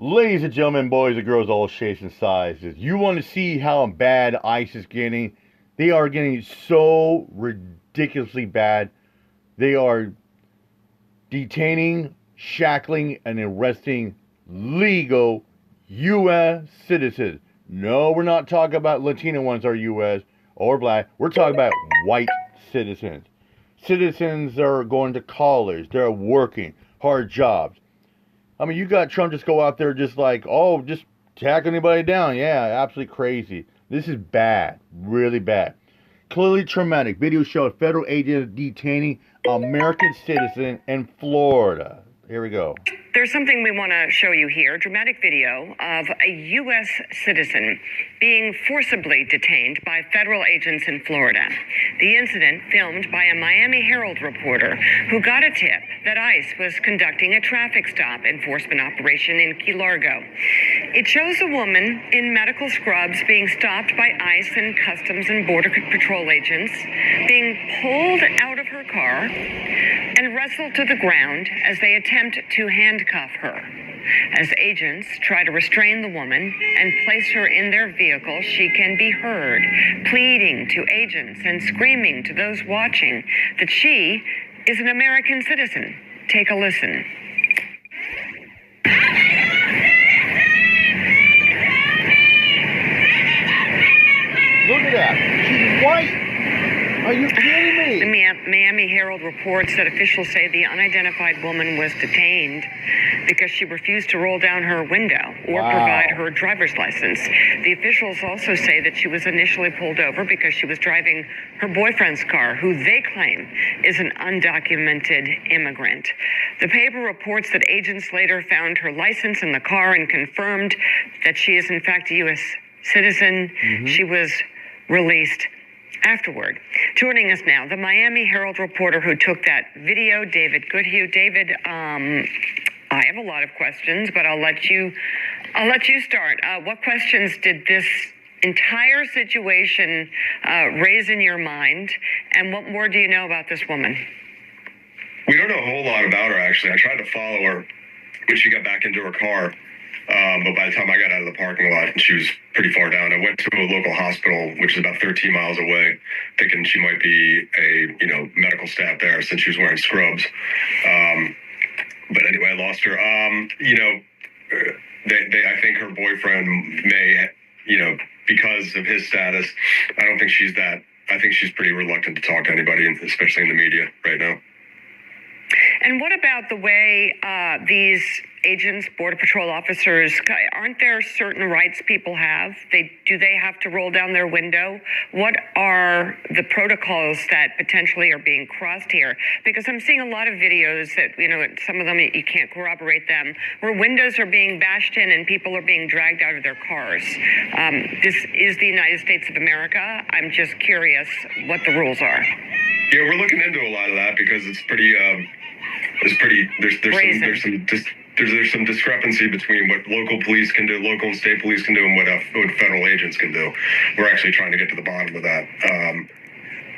Ladies and gentlemen, boys and girls, all shapes and sizes, you want to see how bad ICE is getting? They are getting so ridiculously bad. They are detaining, shackling, and arresting legal U.S. citizens. No, we're not talking about Latino ones are U.S. or black. We're talking about white citizens. Citizens are going to college. They're working hard jobs. I mean, you got Trump just go out there just like, oh, just tack anybody down. Yeah, absolutely crazy. This is bad, really bad. Clearly traumatic. Video showed federal agents detaining American citizen in Florida. Here we go. There's something we want to show you here. Dramatic video of a U.S. citizen being forcibly detained by federal agents in Florida. The incident filmed by a Miami Herald reporter who got a tip that ICE was conducting a traffic stop enforcement operation in Key Largo. It shows a woman in medical scrubs being stopped by ICE and Customs and Border Patrol agents, being pulled out of her car and wrestled to the ground as they attempt to handcuff her. As agents try to restrain the woman and place her in their vehicle, she can be heard pleading to agents and screaming to those watching that she is an American citizen. Take a listen. Look at that. She's white. Are you kidding me? The Miami Herald reports that officials say the unidentified woman was detained because she refused to roll down her window or provide her driver's license. The officials also say that she was initially pulled over because she was driving her boyfriend's car, who they claim is an undocumented immigrant. The paper reports that agents later found her license in the car and confirmed that she is in fact a U.S. citizen. She was released afterward. Joining us now, the Miami Herald reporter who took that video, David Goodhue. David, I have a lot of questions, but I'll let you start. What questions did this entire situation raise in your mind, and what more do you know about this woman? We don't know a whole lot about her, actually. I tried to follow her when she got back into her car. But by the time I got out of the parking lot, she was pretty far down. I went to a local hospital, which is about 13 miles away, thinking she might be a, medical staff there since she was wearing scrubs. But anyway, I lost her. I think her boyfriend may, because of his status, I don't think she's that. I think she's pretty reluctant to talk to anybody, especially in the media right now. And what about the way these agents, Border Patrol officers, aren't there certain rights people have? Do they have to roll down their window? What are the protocols that potentially are being crossed here? Because I'm seeing a lot of videos that, some of them you can't corroborate them, where windows are being bashed in and people are being dragged out of their cars. This is the United States of America. I'm just curious what the rules are. Yeah, we're looking into a lot of that because it's pretty. There's some discrepancy between what local police can do, local and state police can do, and what federal agents can do. We're actually trying to get to the bottom of that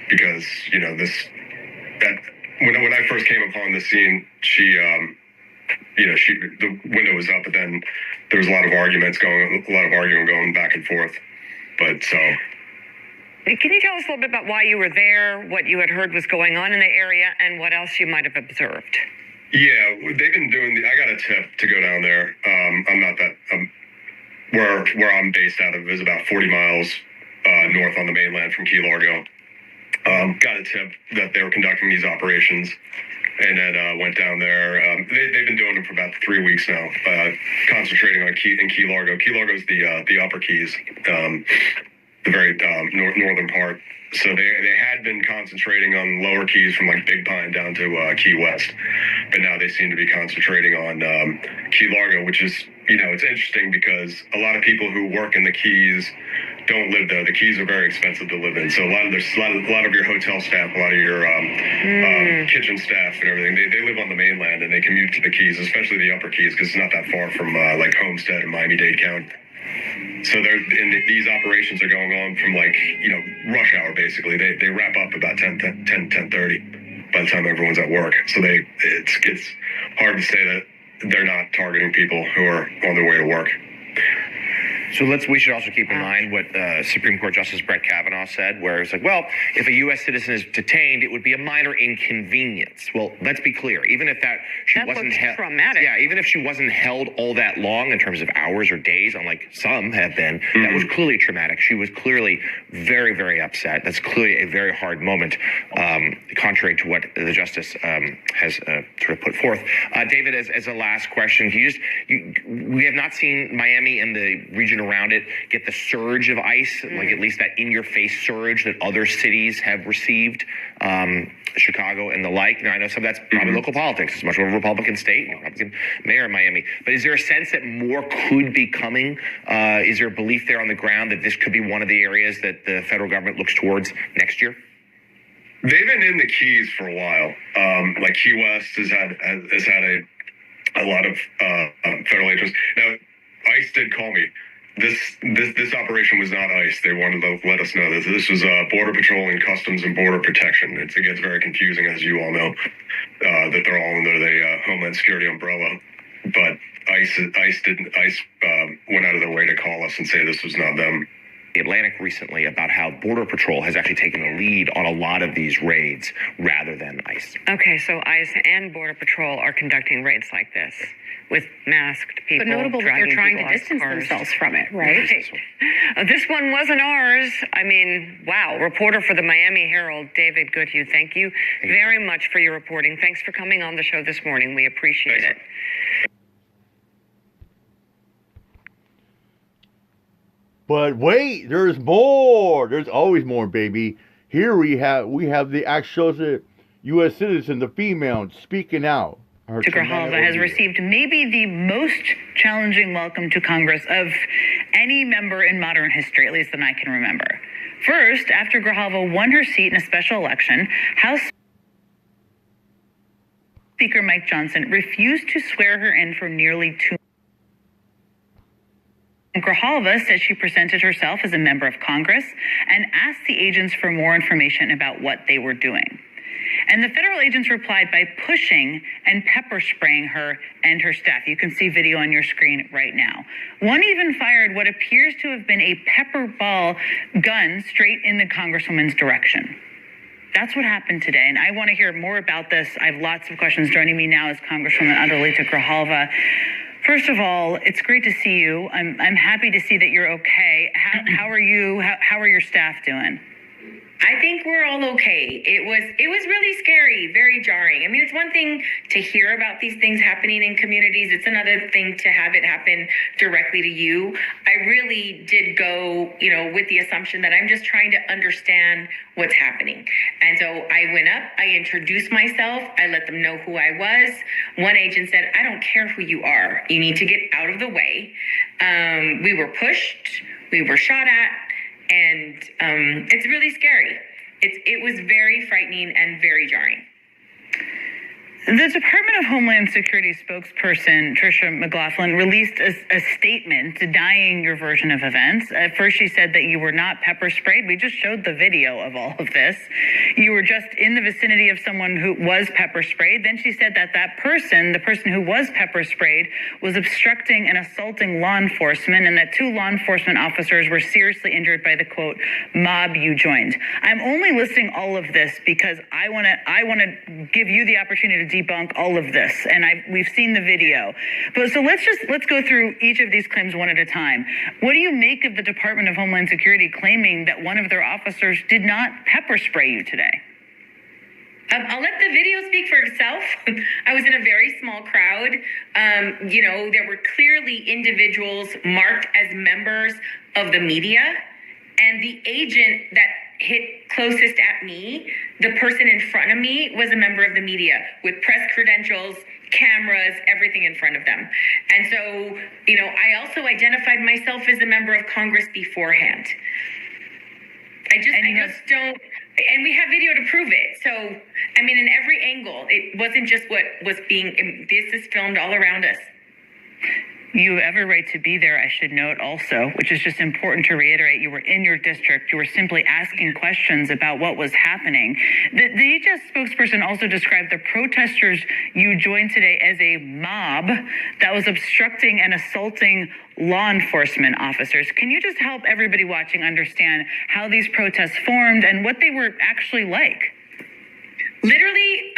because when I first came upon the scene, the window was up, but then there was a lot of arguing going back and forth. But so. Can you tell us a little bit about why you were there, what you had heard was going on in the area, and what else you might have observed? Yeah, they've been doing I got a tip to go down there. I'm not that... where I'm based out of is about 40 miles north on the mainland from Key Largo. Got a tip that they were conducting these operations, and then went down there. They've been doing them for about 3 weeks now, concentrating on Key Largo. Key Largo's the Upper Keys. The very northern part. So they had been concentrating on lower Keys from like Big Pine down to Key West. But now they seem to be concentrating on Key Largo, which is, it's interesting because a lot of people who work in the Keys don't live there. The Keys are very expensive to live in. So a lot of your hotel staff, a lot of your kitchen staff and everything, they live on the mainland and they commute to the Keys, especially the Upper Keys, because it's not that far from like Homestead and Miami-Dade County. So these operations are going on from rush hour basically. They wrap up about 10:30 by the time everyone's at work. So it's hard to say that they're not targeting people who are on their way to work. So we should also keep in mind what Supreme Court Justice Brett Kavanaugh said, where it's like, well, if a U.S. citizen is detained, it would be a minor inconvenience. Well, let's be clear. Even if she wasn't traumatic. Yeah, even if she wasn't held all that long in terms of hours or days, unlike some have been, that was clearly traumatic. She was clearly very, very upset. That's clearly a very hard moment, contrary to what the justice has sort of put forth. David, as a last question, we have not seen Miami and the region around it get the surge of ICE, like at least that in-your-face surge that other cities have received, Chicago and the like. Now, I know some of that's probably local politics. It's much more of a Republican state, Republican mayor of Miami. But is there a sense that more could be coming? Is there a belief there on the ground that this could be one of the areas that the federal government looks towards next year? They've been in the Keys for a while. Like Key West has had a lot of federal agents. Now, ICE did call me. This operation was not ICE. They wanted to let us know that this was Border Patrol and Customs and Border Protection. It gets very confusing, as you all know, that they're all under the Homeland Security umbrella. But ICE went out of their way to call us and say this was not them. The Atlantic recently about how Border Patrol has actually taken the lead on a lot of these raids rather than ICE. Okay, so ICE and Border Patrol are conducting raids like this with masked people. But notable that they're trying to distance themselves from it, right? This one wasn't ours. I mean, wow. Reporter for the Miami Herald, David Goodhue, thank you very much for your reporting. Thanks for coming on the show this morning. We appreciate it. But wait, there's more. There's always more, baby. Here we have the actual U.S. citizen, the female, speaking out. Grijalva has received maybe the most challenging welcome to Congress of any member in modern history, at least than I can remember. First, after Grijalva won her seat in a special election, House Speaker Mike Johnson refused to swear her in for nearly 2 months. Grijalva said she presented herself as a member of Congress and asked the agents for more information about what they were doing. And the federal agents replied by pushing and pepper spraying her and her staff. You can see video on your screen right now. One even fired what appears to have been a pepper ball gun straight in the Congresswoman's direction. That's what happened today, and I want to hear more about this. I have lots of questions. Joining me now is Congresswoman Adelita Grijalva. First of all, it's great to see you. I'm happy to see that you're okay. How are you? How are your staff doing? I think we're all okay. It was really scary, very jarring. I mean, it's one thing to hear about these things happening in communities. It's another thing to have it happen directly to you. I really did go, with the assumption that I'm just trying to understand what's happening. And so I went up, I introduced myself, I let them know who I was. One agent said, "I don't care who you are. You need to get out of the way." We were pushed, we were shot at. And it's really scary. It was very frightening and very jarring. The Department of Homeland Security spokesperson, Tricia McLaughlin, released a statement denying your version of events. At first, she said that you were not pepper sprayed. We just showed the video of all of this. You were just in the vicinity of someone who was pepper sprayed. Then she said that the person who was pepper sprayed, was obstructing and assaulting law enforcement, and that 2 law enforcement officers were seriously injured by the, quote, mob you joined. I'm only listing all of this because I want to give you the opportunity to debunk all of this, and we've seen the video. But so let's go through each of these claims one at a time. What do you make of the Department of Homeland Security claiming that one of their officers did not pepper spray you today? I'll let the video speak for itself. I was in a very small crowd. There were clearly individuals marked as members of the media, and the agent that hit closest at me, the person in front of me, was a member of the media with press credentials, cameras, everything in front of them. And so, I also identified myself as a member of Congress beforehand. I just don't, and we have video to prove it. So, I mean, in every angle, it wasn't just what was this is filmed all around us. You have every right to be there, I should note also, which is just important to reiterate. You were in your district. You were simply asking questions about what was happening. The DHS spokesperson also described the protesters you joined today as a mob that was obstructing and assaulting law enforcement officers. Can you just help everybody watching understand how these protests formed and what they were actually like? Literally,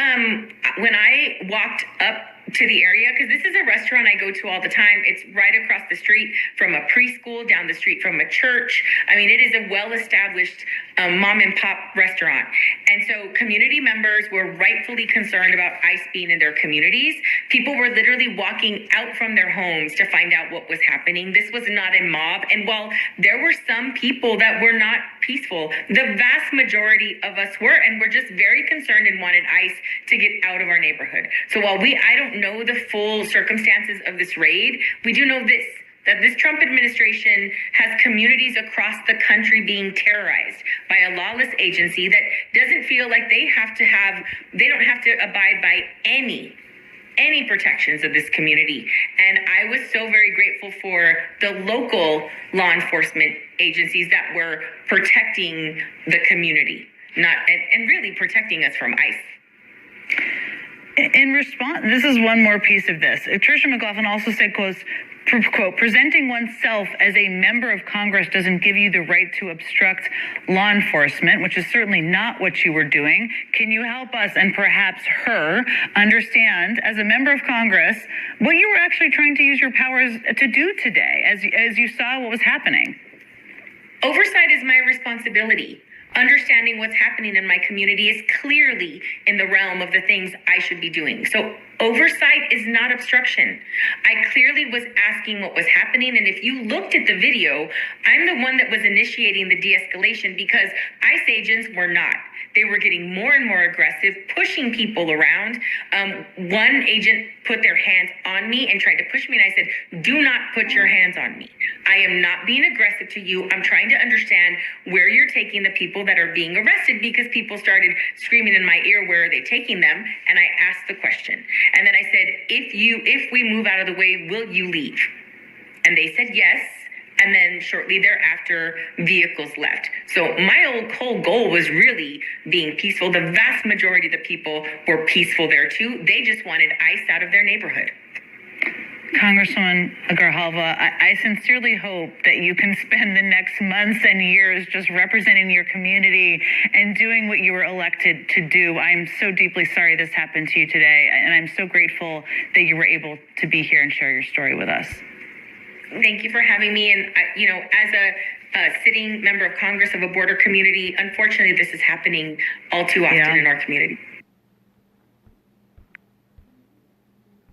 when I walked up to the area, because this is a restaurant I go to all the time. It's right across the street from a preschool, down the street from a church. I mean, it is a well-established mom and pop restaurant. And so community members were rightfully concerned about ICE being in their communities. People were literally walking out from their homes to find out what was happening. This was not a mob. And while there were some people that were not peaceful, the vast majority of us were, and we're just very concerned and wanted ICE to get out of our neighborhood. So while I don't know the full circumstances of this raid, we do know this, that this Trump administration has communities across the country being terrorized by a lawless agency that doesn't feel like they don't have to abide by any protections of this community. And I was so very grateful for the local law enforcement agencies that were protecting the community, and really protecting us from ICE. In response, this is one more piece of this. Tricia McLaughlin also said, quote, presenting oneself as a member of Congress doesn't give you the right to obstruct law enforcement, which is certainly not what you were doing. Can you help us and perhaps her understand, as a member of Congress, what you were actually trying to use your powers to do today as you saw what was happening? Oversight is my responsibility. Understanding what's happening in my community is clearly in the realm of the things I should be doing. So oversight is not obstruction. I clearly was asking what was happening. And if you looked at the video, I'm the one that was initiating the de-escalation because ICE agents were not. They were getting more and more aggressive, pushing people around. One agent put their hands on me and tried to push me. And I said, do not put your hands on me. I am not being aggressive to you. I'm trying to understand where you're taking the people that are being arrested, because people started screaming in my ear, where are they taking them? And I asked the question. And then I said, if we move out of the way, will you leave? And they said yes. And then shortly thereafter, vehicles left. So my whole goal was really being peaceful. The vast majority of the people were peaceful there too. They just wanted ICE out of their neighborhood. Congresswoman Grijalva, I sincerely hope that you can spend the next months and years just representing your community and doing what you were elected to do. I'm so deeply sorry this happened to you today, and I'm so grateful that you were able to be here and share your story with us. Thank you for having me. And, as a sitting member of Congress of a border community, unfortunately, this is happening all too often in our community.